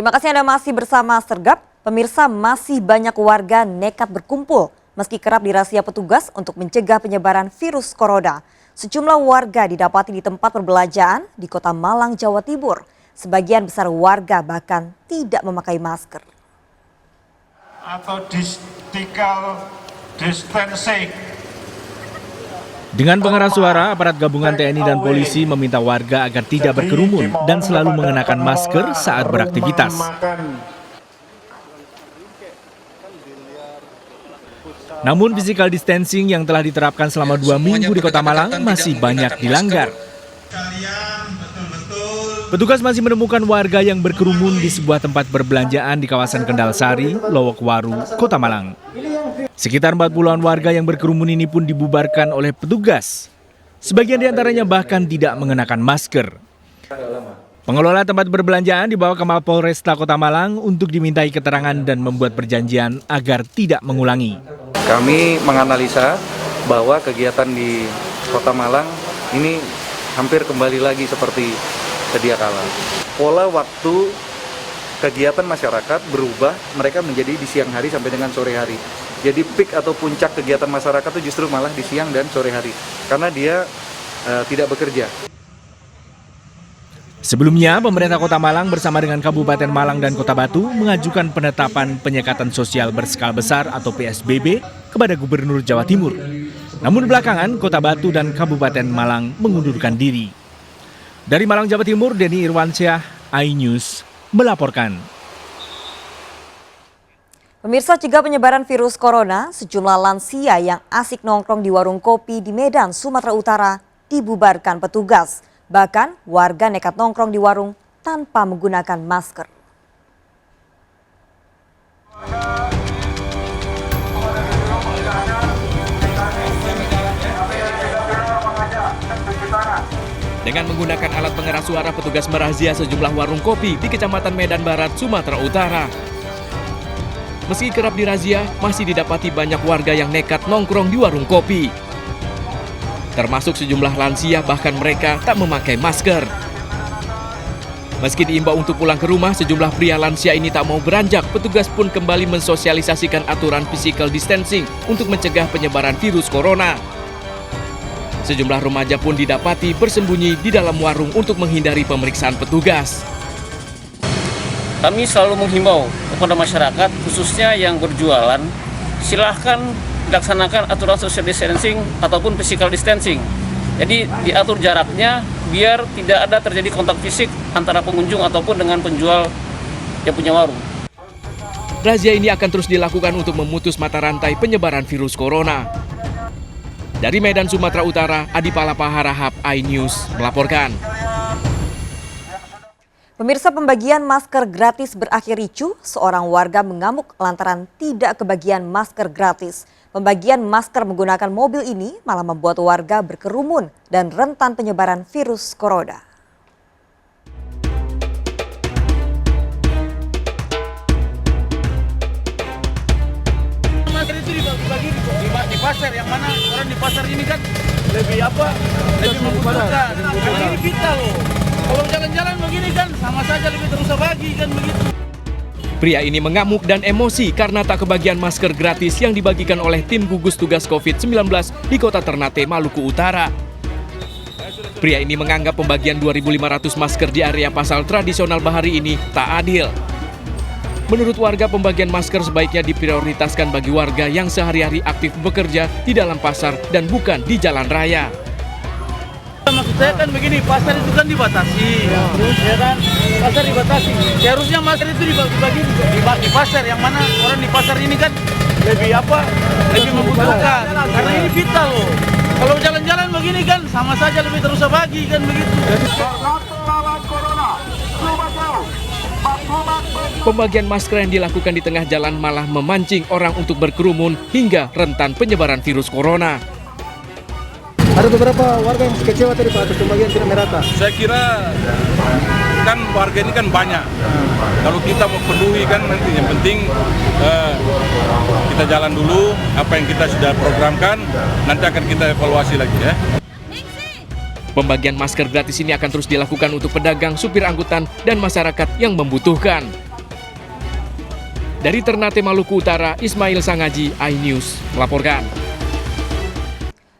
Terima kasih Anda masih bersama Sergap. Pemirsa, masih banyak warga nekat berkumpul meski kerap dirazia petugas untuk mencegah penyebaran virus corona. Sejumlah warga didapati di tempat perbelanjaan di Kota Malang, Jawa Timur. Sebagian besar warga bahkan tidak memakai masker. Atau physical distancing. Dengan pengeras suara, aparat gabungan TNI dan polisi meminta warga agar tidak berkerumun dan selalu mengenakan masker saat beraktivitas. Namun physical distancing yang telah diterapkan selama 2 minggu di Kota Malang masih banyak dilanggar. Petugas masih menemukan warga yang berkerumun di sebuah tempat perbelanjaan di kawasan Kendal Sari, Lowokwaru, Kota Malang. Sekitar 40-an warga yang berkerumun ini pun dibubarkan oleh petugas. Sebagian diantaranya bahkan tidak mengenakan masker. Pengelola tempat perbelanjaan dibawa ke Mapolresta Kota Malang untuk dimintai keterangan dan membuat perjanjian agar tidak mengulangi. Kami menganalisa bahwa kegiatan di Kota Malang ini hampir kembali lagi seperti sedia kala. Pola waktu kegiatan masyarakat berubah, mereka menjadi di siang hari sampai dengan sore hari. Jadi peak atau puncak kegiatan masyarakat itu justru malah di siang dan sore hari, karena dia tidak bekerja. Sebelumnya, pemerintah Kota Malang bersama dengan Kabupaten Malang dan Kota Batu mengajukan penetapan penyekatan sosial berskala besar atau PSBB kepada Gubernur Jawa Timur. Namun belakangan, Kota Batu dan Kabupaten Malang mengundurkan diri. Dari Malang, Jawa Timur, Denny Irwansyah, iNews melaporkan. Pemirsa, cegah penyebaran virus corona, sejumlah lansia yang asik nongkrong di warung kopi di Medan, Sumatera Utara dibubarkan petugas. Bahkan warga nekat nongkrong di warung tanpa menggunakan masker. Dengan menggunakan alat pengeras suara, petugas merazia sejumlah warung kopi di Kecamatan Medan Barat, Sumatera Utara. Meski kerap dirazia, masih didapati banyak warga yang nekat nongkrong di warung kopi. Termasuk sejumlah lansia, bahkan mereka tak memakai masker. Meski diimbau untuk pulang ke rumah, sejumlah pria lansia ini tak mau beranjak. Petugas pun kembali mensosialisasikan aturan physical distancing untuk mencegah penyebaran virus corona. Sejumlah remaja pun didapati bersembunyi di dalam warung untuk menghindari pemeriksaan petugas. Kami selalu menghimbau kepada masyarakat, khususnya yang berjualan, silahkan dilaksanakan aturan social distancing ataupun physical distancing. Jadi diatur jaraknya biar tidak ada terjadi kontak fisik antara pengunjung ataupun dengan penjual yang punya warung. Razia ini akan terus dilakukan untuk memutus mata rantai penyebaran virus corona. Dari Medan, Sumatera Utara, Adi Palapa Harahap, iNews melaporkan. Pemirsa, pembagian masker gratis berakhir ricuh. Seorang warga mengamuk lantaran tidak kebagian masker gratis. Pembagian masker menggunakan mobil ini malah membuat warga berkerumun dan rentan penyebaran virus corona. Masker itu dibagi di pasar, yang mana orang di pasar ini kan lebih membutuhkan. Karena ini vital loh. Kalau jalan-jalan begini kan sama saja lebih terus bagi kan begitu. Pria ini mengamuk dan emosi karena tak kebagian masker gratis yang dibagikan oleh tim gugus tugas COVID-19 di Kota Ternate, Maluku Utara. Pria ini menganggap pembagian 2.500 masker di area pasar tradisional Bahari ini tak adil. Menurut warga, pembagian masker sebaiknya diprioritaskan bagi warga yang sehari-hari aktif bekerja di dalam pasar dan bukan di jalan raya. Maksud saya kan begini, pasar itu kan dibatasi, terus ya kan, pasar dibatasi. Seharusnya masker itu dibagi di pasar, yang mana orang di pasar ini kan lebih membutuhkan. Karena ini vital loh. Kalau jalan-jalan begini kan sama saja lebih terus bagi kan begitu. Pembagian masker yang dilakukan di tengah jalan malah memancing orang untuk berkerumun hingga rentan penyebaran virus corona. Ada beberapa warga yang kecewa tadi Pak atas pembagian tidak merata. Saya kira kan warga ini kan banyak. Kalau kita mau peduli kan nanti yang penting kita jalan dulu apa yang kita sudah programkan, nanti akan kita evaluasi lagi ya. Pembagian masker gratis ini akan terus dilakukan untuk pedagang, supir angkutan, dan masyarakat yang membutuhkan. Dari Ternate, Maluku Utara, Ismail Sangaji, iNews melaporkan.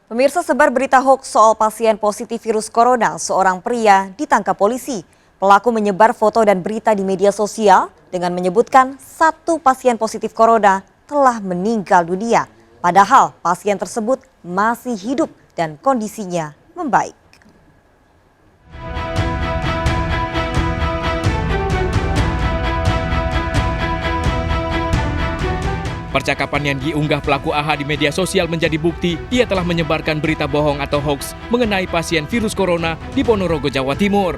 Pemirsa, sebar berita hoax soal pasien positif virus corona, seorang pria ditangkap polisi. Pelaku menyebar foto dan berita di media sosial dengan menyebutkan satu pasien positif corona telah meninggal dunia. Padahal pasien tersebut masih hidup dan kondisinya membaik. Percakapan yang diunggah pelaku AH di media sosial menjadi bukti ia telah menyebarkan berita bohong atau hoax mengenai pasien virus corona di Ponorogo, Jawa Timur.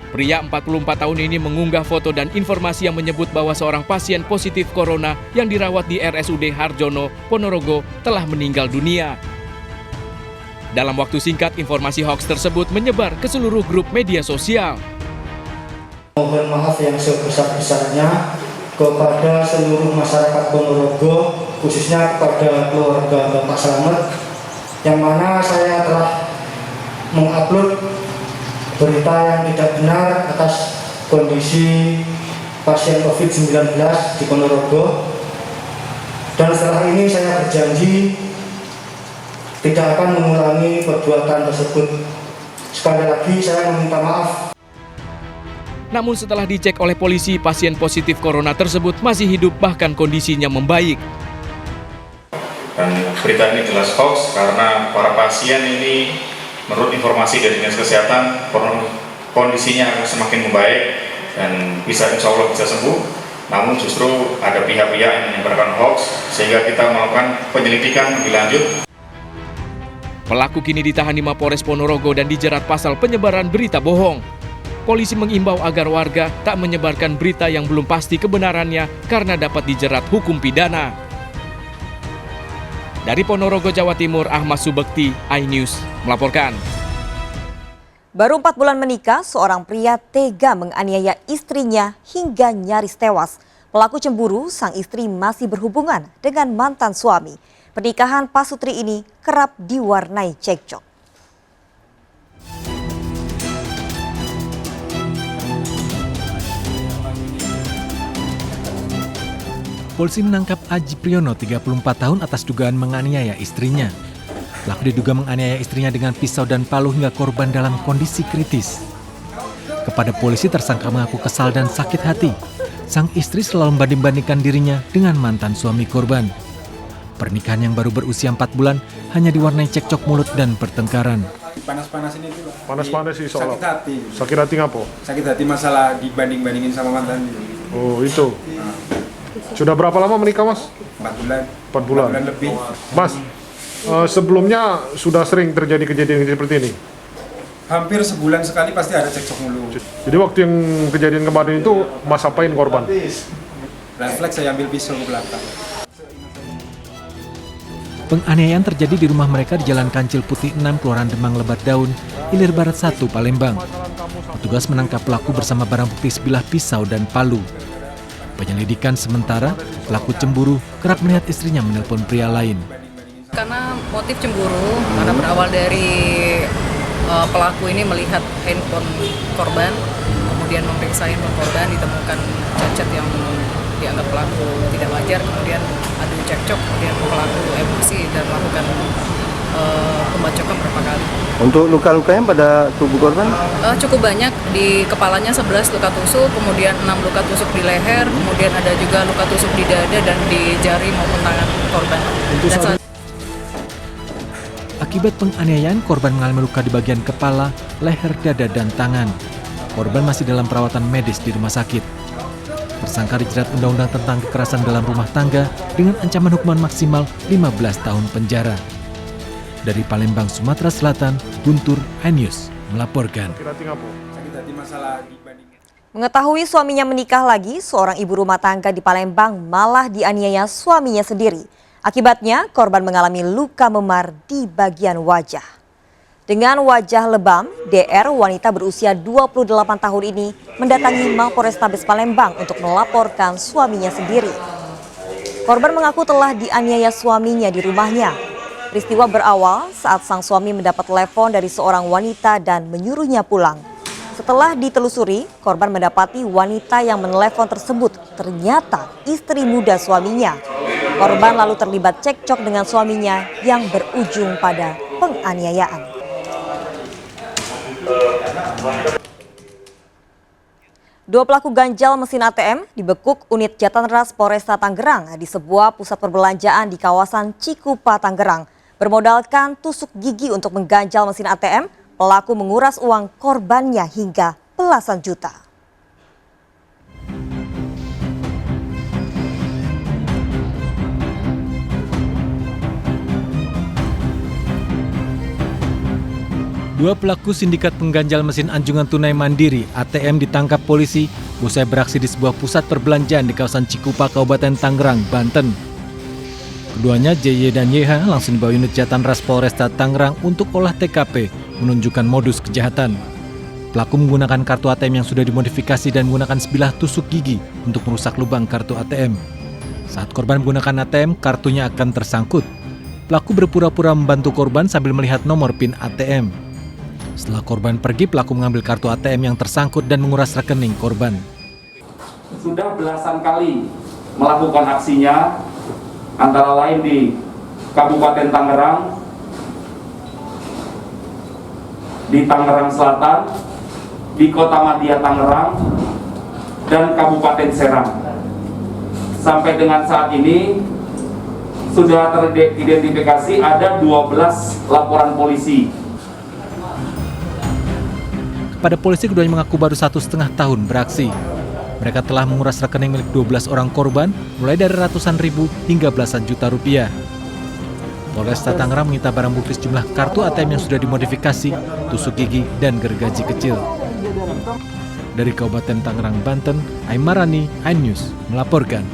Pria 44 tahun ini mengunggah foto dan informasi yang menyebut bahwa seorang pasien positif corona yang dirawat di RSUD Harjono, Ponorogo telah meninggal dunia. Dalam waktu singkat, informasi hoax tersebut menyebar ke seluruh grup media sosial. Mohon maaf yang sebesar-besarnya kepada seluruh masyarakat Ponorogo, khususnya kepada keluarga Bapak Slamet, yang mana saya telah mengupload berita yang tidak benar atas kondisi pasien COVID-19 di Ponorogo. Dan setelah ini saya berjanji tidak akan mengulangi perbuatan tersebut. Sekali lagi saya meminta maaf. Namun setelah dicek oleh polisi, pasien positif corona tersebut masih hidup bahkan kondisinya membaik. Dan berita ini jelas hoax karena para pasien ini menurut informasi dari Dinas Kesehatan kondisinya akan semakin membaik dan insya Allah bisa sembuh. Namun justru ada pihak-pihak yang menyebarkan hoax sehingga kita melakukan penyelidikan lebih lanjut. Pelaku kini ditahan di Mapores Ponorogo dan dijerat pasal penyebaran berita bohong. Polisi mengimbau agar warga tak menyebarkan berita yang belum pasti kebenarannya karena dapat dijerat hukum pidana. Dari Ponorogo, Jawa Timur, Ahmad Subekti, iNews melaporkan. Baru 4 bulan menikah, seorang pria tega menganiaya istrinya hingga nyaris tewas. Pelaku cemburu, sang istri masih berhubungan dengan mantan suami. Pernikahan pasutri ini kerap diwarnai cekcok. Polisi menangkap Aji Priyono, 34 tahun atas dugaan menganiaya istrinya. Pelaku diduga menganiaya istrinya dengan pisau dan palu hingga korban dalam kondisi kritis. Kepada polisi, tersangka mengaku kesal dan sakit hati. Sang istri selalu membanding-bandingkan dirinya dengan mantan suami korban. Pernikahan yang baru berusia 4 bulan hanya diwarnai cekcok mulut dan pertengkaran. Panas-panas ini tuh. Panas-panas sih soal. Sakit hati. Sakit hati ngapa? Sakit hati masalah dibanding-bandingin sama mantan. Oh itu. Sudah berapa lama menikah, Mas? 4 bulan. 4 bulan. 4 bulan lebih. Mas, sebelumnya sudah sering terjadi kejadian seperti ini? Hampir sebulan sekali pasti ada cekcok mulu. Jadi waktu yang kejadian kemarin itu Mas apain korban? Refleks saya ambil pisau ke belakang. Penganiayaan terjadi di rumah mereka di Jalan Kancil Putih 6, Kelurahan Demang Lebat Daun, Ilir Barat 1, Palembang. Petugas menangkap pelaku bersama barang bukti sebilah pisau dan palu. Penyelidikan sementara, pelaku cemburu kerap melihat istrinya menelpon pria lain. Karena motif cemburu, karena berawal dari pelaku ini melihat handphone korban, kemudian memeriksa handphone korban, ditemukan cacat yang dianggap pelaku tidak wajar, kemudian adu cekcok, kemudian pelaku emosi dan melakukan pembacokan berapa kali. Untuk luka-lukanya pada tubuh korban? Cukup banyak, di kepalanya 11 luka tusuk, kemudian 6 luka tusuk di leher, kemudian ada juga luka tusuk di dada dan di jari maupun tangan korban. Akibat penganiayaan, korban mengalami luka di bagian kepala, leher, dada, dan tangan. Korban masih dalam perawatan medis di rumah sakit. Tersangka dijerat Undang-Undang tentang Kekerasan dalam Rumah Tangga dengan ancaman hukuman maksimal 15 tahun penjara. Dari Palembang, Sumatera Selatan, Guntur, iNews melaporkan. Mengetahui suaminya menikah lagi, seorang ibu rumah tangga di Palembang malah dianiaya suaminya sendiri. Akibatnya, korban mengalami luka memar di bagian wajah. Dengan wajah lebam, DR, wanita berusia 28 tahun ini, mendatangi Mapolrestabes Palembang untuk melaporkan suaminya sendiri. Korban mengaku telah dianiaya suaminya di rumahnya. Peristiwa berawal saat sang suami mendapat telepon dari seorang wanita dan menyuruhnya pulang. Setelah ditelusuri, korban mendapati wanita yang menelepon tersebut ternyata istri muda suaminya. Korban lalu terlibat cekcok dengan suaminya yang berujung pada penganiayaan. Dua pelaku ganjal mesin ATM dibekuk unit Jatanras Polresta Tangerang di sebuah pusat perbelanjaan di kawasan Cikupa, Tangerang. Bermodalkan tusuk gigi untuk mengganjal mesin ATM, pelaku menguras uang korbannya hingga belasan juta. Dua pelaku sindikat pengganjal mesin anjungan tunai mandiri ATM ditangkap polisi usai beraksi di sebuah pusat perbelanjaan di kawasan Cikupa, Kabupaten Tangerang, Banten. Keduanya JY dan YH langsung dibawa unit Jatanras Polresta Tangerang untuk olah TKP menunjukkan modus kejahatan. Pelaku menggunakan kartu ATM yang sudah dimodifikasi dan menggunakan sebilah tusuk gigi untuk merusak lubang kartu ATM. Saat korban menggunakan ATM, kartunya akan tersangkut. Pelaku berpura-pura membantu korban sambil melihat nomor PIN ATM. Setelah korban pergi, pelaku mengambil kartu ATM yang tersangkut dan menguras rekening korban. Sudah belasan kali melakukan aksinya, antara lain di Kabupaten Tangerang, di Tangerang Selatan, di Kota Madia Tangerang, dan Kabupaten Serang. Sampai dengan saat ini sudah teridentifikasi ada 12 laporan polisi. Pada polisi, keduanya mengaku baru 1,5 tahun beraksi. Mereka telah menguras rekening milik 12 orang korban, mulai dari ratusan ribu hingga belasan juta rupiah. Polresta Tangerang menyita barang bukti sejumlah kartu ATM yang sudah dimodifikasi, tusuk gigi, dan gergaji kecil. Dari Kabupaten Tangerang, Banten, Aimarani, iNews melaporkan.